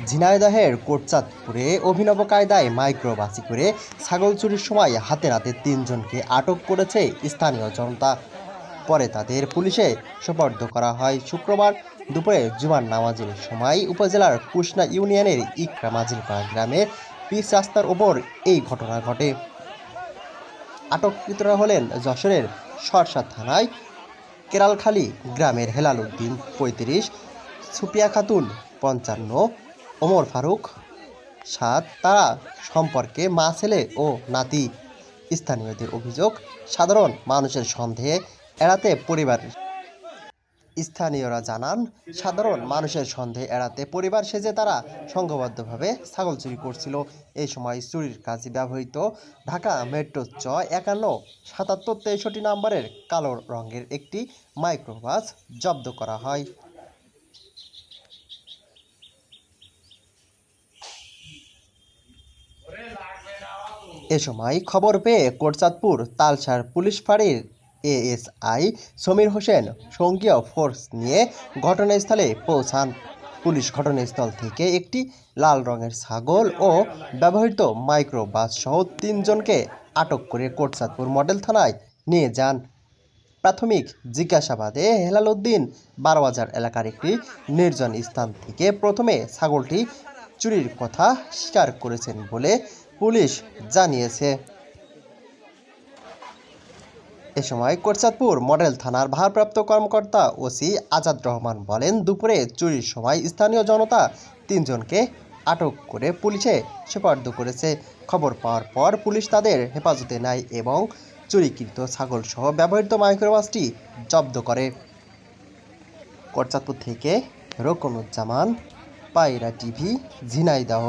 ঝিনাইদহের কোটচাঁদপুরে অভিনব কায়দায় মাইক্রোবাসে করে ছাগল চুরির সময় হাতে নাতে ৩ জনকে আটক করেছে স্থানীয় জনতা। পরে তাদের পুলিশে সোপর্দ করা হয়। শুক্রবার দুপুরে জুমার নামাজের সময় উপজেলার কুশনা ইউনিয়নের ইকরা মাঝিলপাড়া গ্রামে পিচ রাস্তার ওপর এই ঘটনা ঘটে। আটককৃতরা হলেন যশোরের সরসা থানায় কেরালখালী গ্রামের হেলাল উদ্দিন ৩৫, সুপিয়া খাতুন ৫৫, ওমর ফারুক ৭। তারা সম্পর্কে মা, ছেলে ও নাতি। স্থানীয়দের অভিযোগ, সাধারণ মানুষের সন্দেহে এড়াতে স্থানীয়রা জানান, সাধারণ মানুষের সন্দেহ এড়াতে পরিবার সেজে তারা সংঘবদ্ধভাবে ছাগল চুরি করছিল। এই সময় চুরির কাজে ব্যবহৃত ঢাকা মেট্রো চ ৫১-৭৭-৬৩ নম্বরের কালো রঙের একটি মাইক্রোবাস জব্দ করা হয়। এ সময় খবর পেয়ে কোটচাঁদপুর তালসার পুলিশ ফাঁড়ির এএসআই সমীর হোসেন সঙ্গীয় ফোর্স নিয়ে ঘটনাস্থলে পৌঁছান। পুলিশ ঘটনাস্থল থেকে একটি লাল রঙের ছাগল ও ব্যবহৃত মাইক্রোবাস সহ ৩ জনকে আটক করে কোটচাঁদপুর মডেল থানায় নিয়ে যান। প্রাথমিক জিজ্ঞাসাবাদে হেলাল উদ্দিন ১২বাজার এলাকার একটি নির্জন স্থান থেকে প্রথমে ছাগলটি চুরির কথা স্বীকার করেছেন বলে পুলিশ জানিয়েছে। এ সময় কোটচাঁদপুর মডেল থানার ভারপ্রাপ্ত কর্মকর্তা ওসি আজাদ রহমান বলেন, দুপুরে চুরির সময় স্থানীয় জনতা ৩ জনকে আটক করে পুলিশে সোপর্দ করেছে। খবর পাওয়ার পর পুলিশ তাদের হেফাজতে নেয় এবং চুরিকৃত ছাগলসহ ব্যবহৃত মাইক্রোবাসটি জব্দ করে। কোটচাঁদপুর থেকে রোকনুজ্জামান, পায়রা টিভি, ঝিনাইদহ।